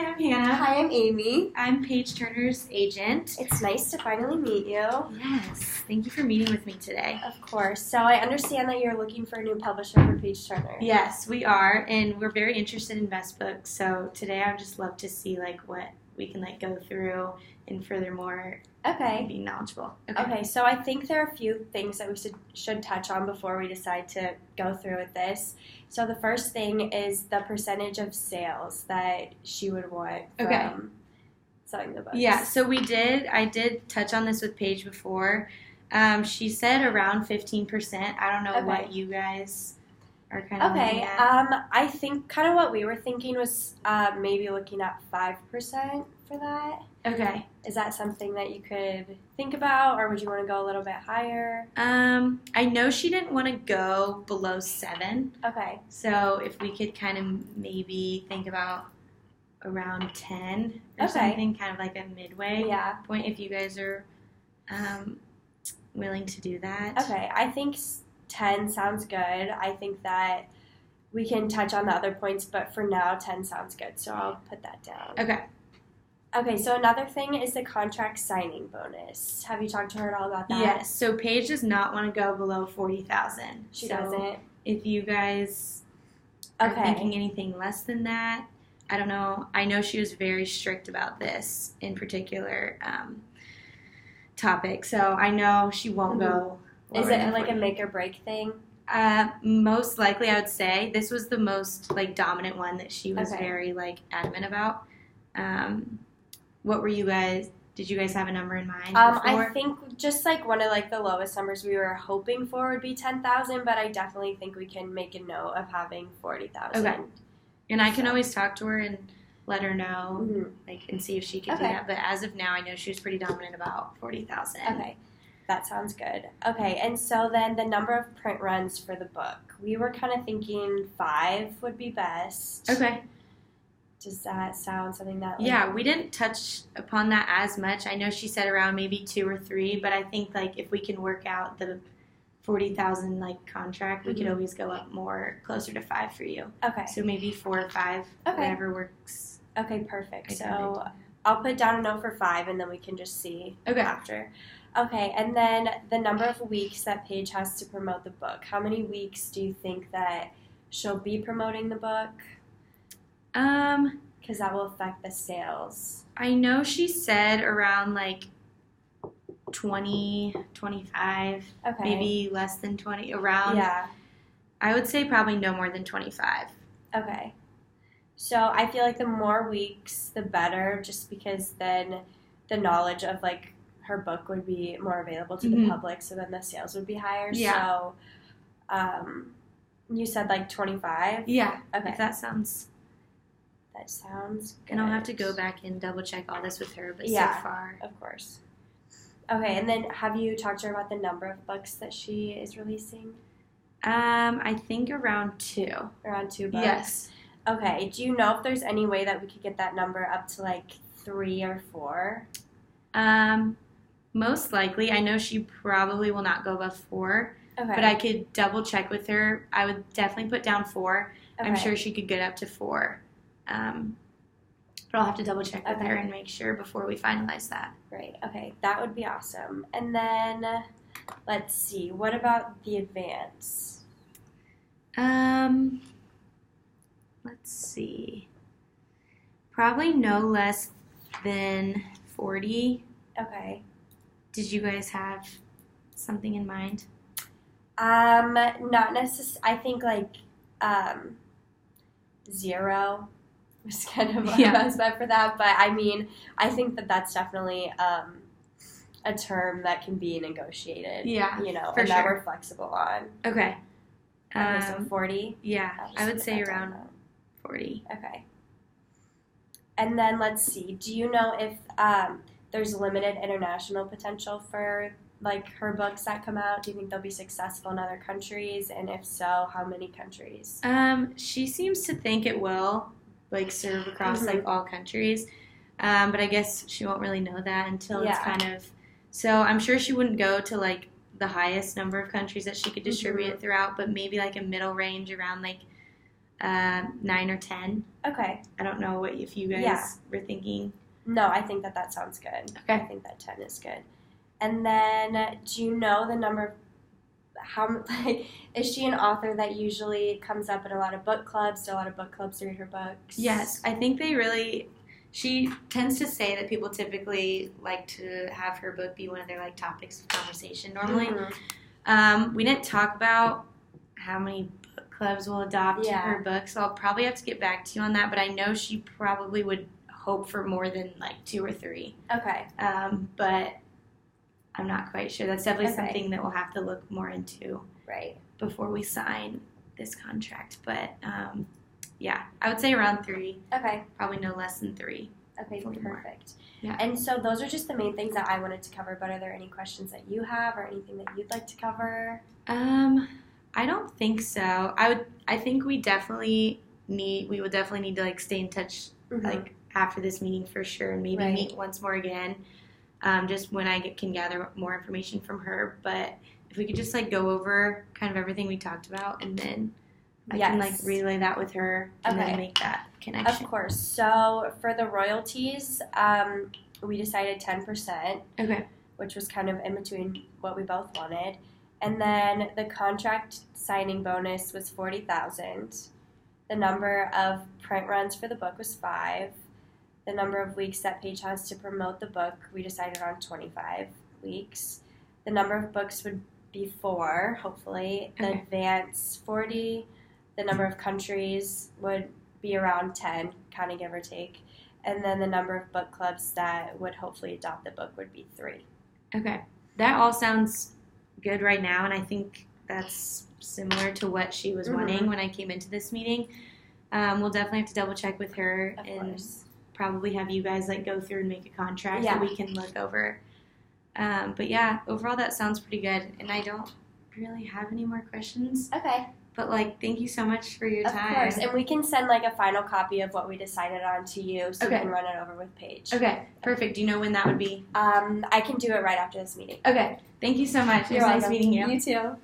Hi, I'm Hannah. Hi, I'm Amy. I'm Paige Turner's agent. It's nice to finally meet you. Yes, thank you for meeting with me today. Of course. So I understand that you're looking for a new publisher for Paige Turner. Yes, we are, and we're very interested in best books. So today I would just love to see what we can go through and furthermore be knowledgeable. Okay, so I think there are a few things that we should touch on before we decide to go through with this. So the first thing is the percentage of sales that she would want from selling the books. Yeah, so I did touch on this with Paige before. She said around 15%. I don't know what you guys are kind of looking at. I think kind of what we were thinking was maybe looking at 5% for that. Okay. Is that something that you could think about, or would you want to go a little bit higher? I know she didn't want to go below 7. Okay. So if we could kind of maybe think about around 10 or something, kind of like a midway point, if you guys are willing to do that. Okay. I think 10 sounds good. I think that we can touch on the other points, but for now, 10 sounds good. So I'll put that down. Okay, so another thing is the contract signing bonus. Have you talked to her at all about that? Yes. So Paige does not want to go below 40,000. She doesn't. If you guys are thinking anything less than that, I don't know. I know she was very strict about this in particular topic, so I know she won't go. Is it like a make or break thing? Most likely, I would say this was the most dominant one that she was very adamant about. What were you guys? Did you guys have a number in mind? I think just one of the lowest numbers we were hoping for would be 10,000, but I definitely think we can make a note of having 40,000. Okay. And I can always talk to her and let her know, and see if she could do that. But as of now, I know she was pretty dominant about 40,000. Okay. That sounds good. Okay, and so then the number of print runs for the book. We were kind of thinking 5 would be best. Okay. Does that sound something that... Yeah, we didn't touch upon that as much. I know she said around maybe 2 or 3, but I think if we can work out the 40,000 contract, we could always go up more, closer to 5 for you. Okay. So maybe 4 or 5, whatever works. Okay, perfect. So I'll put down a note for 5, and then we can just see after. Okay, and then the number of weeks that Paige has to promote the book. How many weeks do you think that she'll be promoting the book? Because that will affect the sales. I know she said around 20, 25, maybe less than 20, around. Yeah. I would say probably no more than 25. Okay. So I feel like the more weeks, the better, just because then the knowledge of her book would be more available to the public, so then the sales would be higher. Yeah. So, you said 25? Yeah. Okay. If that sounds good. And I'll have to go back and double check all this with her, but so far. Of course. Okay, and then have you talked to her about the number of books that she is releasing? I think around 2. Around 2 books? Yes. Okay, do you know if there's any way that we could get that number up to 3 or 4? Most likely. I know she probably will not go above 4. Okay. But I could double check with her. I would definitely put down 4. Okay. I'm sure she could get up to 4. But I'll have to double check with her and make sure before we finalize that. Great. Okay, that would be awesome. And then, let's see. What about the advance? Let's see. Probably no less than 40. Okay. Did you guys have something in mind? Not necessarily. I think 0 was kind of my best bet for that. But I mean, I think that that's definitely a term that can be negotiated. Yeah, and that we're flexible on. Okay. So 40. Yeah, I would say around 40. Okay. And then let's see. Do you know if there's limited international potential for her books that come out? Do you think they'll be successful in other countries? And if so, how many countries? She seems to think it will serve across all countries. But I guess she won't really know that until it's kind of. So I'm sure she wouldn't go to the highest number of countries that she could distribute it throughout, but maybe a middle range around 9 or 10. Okay. I don't know if you guys were thinking. No, I think that sounds good. Okay. I think that 10 is good. And then, do you know the number? Is she an author that usually comes up in a lot of book clubs? Do a lot of book clubs read her books? Yes, I think she tends to say that people typically like to have her book be one of their like topics of conversation normally. Mm-hmm. We didn't talk about how many book clubs will adopt her book, so I'll probably have to get back to you on that, but I know she probably would hope for more than like 2 or 3. Okay. But I'm not quite sure. That's definitely something that we'll have to look more into before we sign this contract. But yeah, I would say around 3. Okay. Probably no less than 3. Okay, perfect. Yeah. And so those are just the main things that I wanted to cover, but are there any questions that you have or anything that you'd like to cover? I don't think so. I think we would definitely need to like stay in touch like after this meeting for sure, and maybe meet once more again. Just when I can gather more information from her. But if we could just like go over kind of everything we talked about, and then I can like relay that with her and then make that connection. Of course. So for the royalties, we decided 10%. Okay. Which was kind of in between what we both wanted. And then the contract signing bonus was $40,000. The number of print runs for the book was 5. The number of weeks that Paige has to promote the book, we decided on 25 weeks. The number of books would be 4, hopefully. The advance, 40. The number of countries would be around 10, kind of give or take. And then the number of book clubs that would hopefully adopt the book would be 3. Okay. That all sounds good right now, and I think that's similar to what she was wanting when I came into this meeting. We'll definitely have to double check with her. Of course. Probably have you guys like go through and make a contract that we can look over. But yeah, overall that sounds pretty good, and I don't really have any more questions. Okay. But like, thank you so much for your time. Of course, and we can send like a final copy of what we decided on to you, so you can run it over with Paige. Okay, perfect. Do you know when that would be? I can do it right after this meeting. Okay, thank you so much. It was nice meeting you. You too.